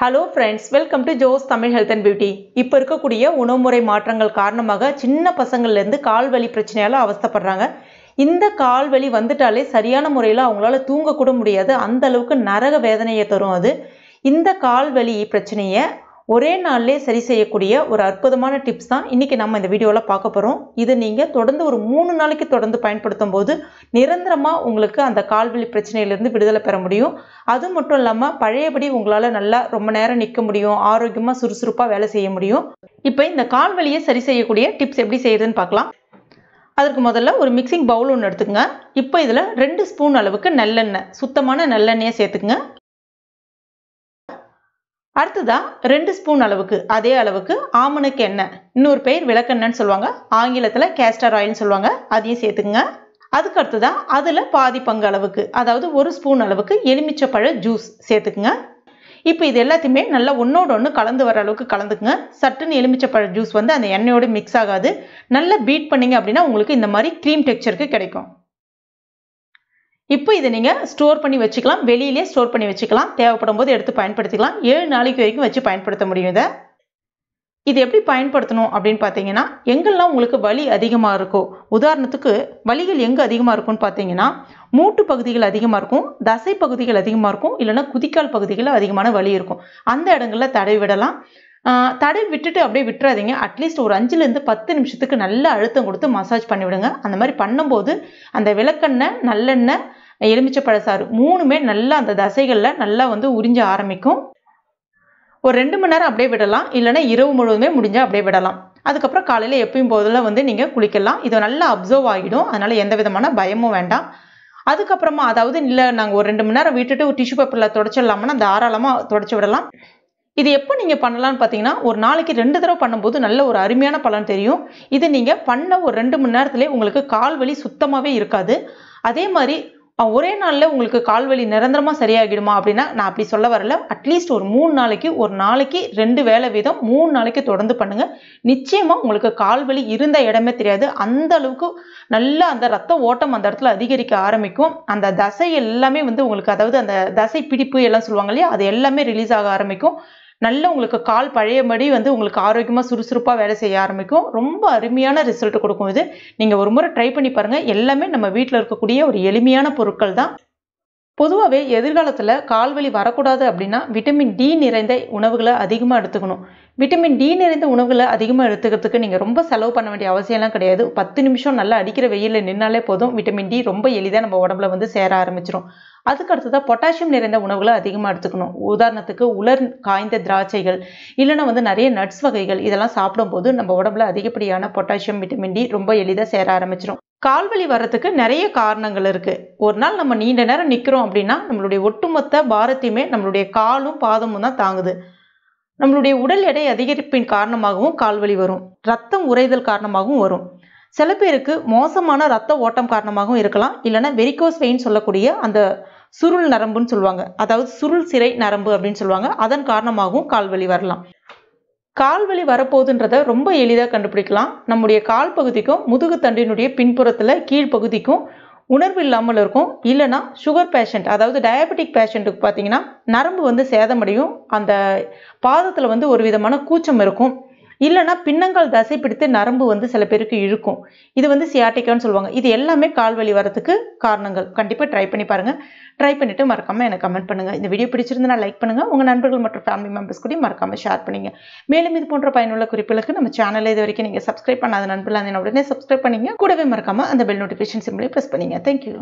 Hello friends, welcome to Jo's Tamil health and beauty. இப்போ இருக்கக்கூடிய உணவுமுறை மாற்றங்கள் காரணமாக சின்ன பசங்கள்லேருந்து கால்வலி பிரச்சனையால் அவஸ்தைப்படுறாங்க. இந்த கால்வலி வந்துட்டாலே சரியான முறையில் அவங்களால தூங்கக்கூட முடியாது. அந்த அளவுக்கு நரக வேதனையை தரும் அது. இந்த கால்வலி பிரச்சனையை ஒரே நாள்லேயே சரி செய்யக்கூடிய ஒரு அற்புதமான டிப்ஸ் தான் இன்றைக்கி நம்ம இந்த வீடியோவில் பார்க்க போகிறோம். இது நீங்கள் தொடர்ந்து ஒரு 3 நாளைக்கு தொடர்ந்து பயன்படுத்தும் போது நிரந்தரமாக உங்களுக்கு அந்த கால்வலி பிரச்சனையிலேருந்து விடுதலை பெற முடியும். அது மட்டும் இல்லாமல் பழையபடி உங்களால் நல்லா ரொம்ப நேரம் நிற்க முடியும், ஆரோக்கியமாக சுறுசுறுப்பாக வேலை செய்ய முடியும். இப்போ இந்த கால்வலியை சரி செய்யக்கூடிய டிப்ஸ் எப்படி செய்யுதுன்னு பார்க்கலாம். அதற்கு முதல்ல ஒரு மிக்சிங் பவுல் ஒன்று எடுத்துக்கங்க. இப்போ இதில் 2 ஸ்பூன் அளவுக்கு நல்லெண்ணெய், சுத்தமான நல்லெண்ணெயை சேர்த்துக்குங்க. அடுத்ததாக 2 ஸ்பூன் அளவுக்கு அதே அளவுக்கு ஆமணக்கு எண்ணெய், இன்னொரு பேர் விளக்கெண்ணெய்ன்னு சொல்லுவாங்க, ஆங்கிலத்தில் கேஸ்டர் ஆயில்னு சொல்லுவாங்க, அதையும் சேர்த்துக்குங்க. அதுக்கு அடுத்ததாக அதில் பாதி பங்கு அளவுக்கு, அதாவது 1 ஸ்பூன் அளவுக்கு எலுமிச்சப்பழ ஜூஸ் சேர்த்துக்குங்க. இப்போ இது எல்லாத்தையுமே நல்லா ஒன்றோட ஒன்று கலந்து வர அளவுக்கு கலந்துக்குங்க. சட்டுன்னு எலுமிச்சப்பழ ஜூஸ் வந்து அந்த எண்ணெயோடு மிக்ஸ் ஆகாது. நல்லா பீட் பண்ணிங்க அப்படின்னா உங்களுக்கு இந்த மாதிரி க்ரீம் டெக்ஸ்சருக்கு கிடைக்கும். இப்போ இதை நீங்கள் ஸ்டோர் பண்ணி வச்சுக்கலாம், வெளியிலே ஸ்டோர் பண்ணி வச்சுக்கலாம், தேவைப்படும் போது எடுத்து பயன்படுத்திக்கலாம். 7 நாளைக்கு வரைக்கும் வச்சு பயன்படுத்த முடியும். இது எப்படி பயன்படுத்தணும் அப்படின்னு பார்த்தீங்கன்னா, எங்கெல்லாம் உங்களுக்கு வலி அதிகமாக இருக்கோ, உதாரணத்துக்கு வலிகள் எங்கே அதிகமாக இருக்கும்னு பார்த்தீங்கன்னா, மூட்டு பகுதிகள் அதிகமாக இருக்கும், தசை பகுதிகள் அதிகமாக இருக்கும், இல்லைன்னா குதிக்கால் பகுதிகளில் அதிகமான வலி இருக்கும். அந்த இடங்களில் தடவி விடலாம். தடவி விட்டுட்டு அப்படியே விட்டுறாதீங்க. அட்லீஸ்ட் ஒரு 5லேருந்து 10 நிமிஷத்துக்கு நல்ல அழுத்தம் கொடுத்து மசாஜ் பண்ணிவிடுங்க. அந்த மாதிரி பண்ணும்போது அந்த விளக்கெண்ணெய், நல்லெண்ணெய், எலுமிச்சப்பழ சாறு 3மே நல்லா அந்த தசைகளில் நல்லா வந்து உறிஞ்ச ஆரம்பிக்கும். ஒரு 2 மணி நேரம் அப்படியே விடலாம், இல்லைன்னா இரவு முழுவதுமே முடிஞ்சால் அப்படியே விடலாம். அதுக்கப்புறம் காலையில் எப்பயும் போதில் வந்து நீங்கள் குளிக்கலாம். இது நல்லா அப்சர்வ் ஆகிடும், அதனால் எந்த விதமான பயமும் வேண்டாம். அதுக்கப்புறமா அதாவது இல்லை நாங்கள் ஒரு 2 மணி நேரம் விட்டுட்டு ஒரு டிஷ்யூ பேப்பரில் துடைச்சிடலாம்னா தாராளமாக துடைச்சி விடலாம். இது எப்போ நீங்கள் பண்ணலான்னு பார்த்தீங்கன்னா, ஒரு நாளைக்கு 2 தடவை பண்ணும்போது நல்ல ஒரு அருமையான பலன் தெரியும். இது நீங்கள் பண்ண ஒரு 2 மணி நேரத்துலேயே உங்களுக்கு கால்வலி சுத்தமாகவே இருக்காது. அதே மாதிரி ஒரே நாளில் உங்களுக்கு கால்வலி நிரந்தரமாக சரியாகிடுமா அப்படின்னா நான் அப்படி சொல்ல வரல. அட்லீஸ்ட் ஒரு 3 நாளைக்கு, ஒரு நாளைக்கு 2 வேளை வீதம் 3 நாளைக்கு தொடர்ந்து பண்ணுங்கள். நிச்சயமாக உங்களுக்கு கால்வலி இருந்த இடமே தெரியாது. அந்த அளவுக்கு நல்லா அந்த ரத்த ஓட்டம் அந்த இடத்துல அதிகரிக்க ஆரம்பிக்கும். அந்த தசை எல்லாமே வந்து உங்களுக்கு, அதாவது அந்த தசை பிடிப்பு எல்லாம் சொல்லுவாங்க இல்லையா, அது எல்லாமே ரிலீஸ் ஆக ஆரம்பிக்கும். நல்ல உங்களுக்கு கால் பழையபடி வந்து உங்களுக்கு ஆரோக்கியமாக சுறுசுறுப்பாக வேலை செய்ய ஆரம்பிக்கும். ரொம்ப அருமையான ரிசல்ட் கொடுக்கும் இது. நீங்கள் ஒரு முறை ட்ரை பண்ணி பாருங்கள். எல்லாமே நம்ம வீட்டில் இருக்கக்கூடிய ஒரு எளிமையான பொருட்கள் தான். பொதுவாகவே எதிர்காலத்தில் கால்வலி வரக்கூடாது அப்படின்னா விட்டமின் டி நிறைந்த உணவுகளை அதிகமாக எடுத்துக்கணும். விட்டமின் டி நிறைந்த உணவுகளை அதிகமாக எடுத்துக்கிறதுக்கு நீங்கள் ரொம்ப செலவு பண்ண வேண்டிய அவசியம்லாம் கிடையாது. 10 நிமிஷம் நல்லா அடிக்கிற வெயிலில் நின்னாலே போதும். விட்டமின் டி ரொம்ப எளிதாக நம்ம உடம்புல வந்து சேர ஆரம்பிச்சிடும். அதுக்கு அடுத்ததாக பொட்டாசியம் நிறைந்த உணவுகளை அதிகமாக எடுத்துக்கணும். உதாரணத்துக்கு உலர் காய்ந்த திராட்சைகள், இல்லைன்னா வந்து நிறைய நட்ஸ் வகைகள், இதெல்லாம் சாப்பிடும்போது நம்ம உடம்புல அதிகப்படியான பொட்டாசியம், விட்டமின் டி ரொம்ப எளிதாக சேர ஆரம்பிச்சிடும். கால்வலி வர்றதுக்கு நிறைய காரணங்கள் இருக்குது. ஒரு நாள் நம்ம நீண்ட நேரம் நிற்கிறோம் அப்படின்னா நம்மளுடைய ஒட்டுமொத்த பாரத்தையுமே நம்மளுடைய காலும் பாதமும் தான் தாங்குது. நம்மளுடைய உடல் எடை அதிகரிப்பின் காரணமாகவும் கால்வலி வரும். ரத்தம் உறைதல் காரணமாகவும் வரும். சில பேருக்கு மோசமான ரத்த ஓட்டம் காரணமாகவும் இருக்கலாம். இல்லைன்னா வெரிகோஸ் வெயின் சொல்லக்கூடிய அந்த சுருள் நரம்புன்னு சொல்லுவாங்க, அதாவது சுருள் சிரை நரம்பு அப்படின்னு சொல்லுவாங்க, அதன் காரணமாகவும் கால்வலி வரலாம். கால்வலி வரப்போகுதுன்றதை ரொம்ப எளிதாக கண்டுபிடிக்கலாம். நம்முடைய கால் பகுதிக்கும் முதுகு தண்டினுடைய பின்புறத்தில் கீழ்ப்பகுதிக்கும் உணர்வு இல்லாமல் இருக்கும். இல்லைனா சுகர் பேஷண்ட், அதாவது டயபெட்டிக் பேஷண்ட்டுக்கு பார்த்தீங்கன்னா நரம்பு வந்து சேதமடையும். அந்த பாதத்தில் வந்து ஒரு விதமான கூச்சம் இருக்கும். இல்லைனா பின்னங்கால் தசை பிடித்து நரம்பு வந்து சில பேருக்கு இழுக்கும். இது வந்து சியாட்டிக்கான்னு சொல்லுவாங்க. இது எல்லாமே கால்வலி வரதுக்கு காரணங்கள். கண்டிப்பாக ட்ரை பண்ணி பாருங்கள். ட்ரை பண்ணிவிட்டு மறக்காமல் எனக்கு கமெண்ட் பண்ணுங்கள். இந்த வீடியோ பிடிச்சிருந்தா லைக் பண்ணுங்கள். உங்கள் நண்பர்கள் மற்றும் ஃபேமிலி மெம்பர்ஸ் கூட மறக்காமல் ஷேர் பண்ணுங்க. மேலும் இது போன்ற பயனுள்ள குறிப்புகளுக்கு நம்ம சேனலை இது வரைக்கும் நீங்கள் சப்ஸ்கிரைப் பண்ணாத நண்பர்கள் உடனே சப்ஸ்கிரைப் பண்ணிங்க. கூடவே மறக்காமல் அந்த பெல் நோட்டிஃபிகேஷன் சிம்பிளை ப்ரெஸ் பண்ணிங்க. தேங்க்யூ.